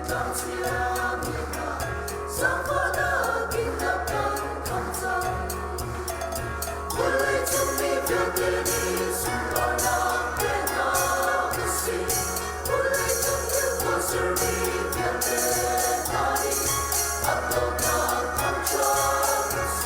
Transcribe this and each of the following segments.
彰起了你那生活的平和跟同在。无论从你表给你生活的变化不息，无论从你我是你表给哪里，他都能看出不息。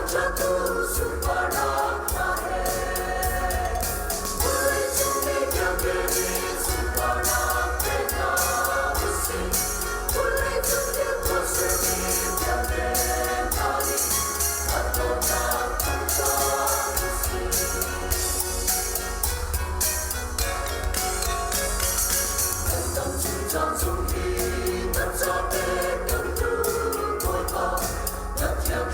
Jatuh supaya mahir, mulai cumi biang-biang supaya pena besi, mulai cumi kuasa biang-biang kali, atau tak tak besi. Tentang cinta cumi, tak capek tentu kau tak yang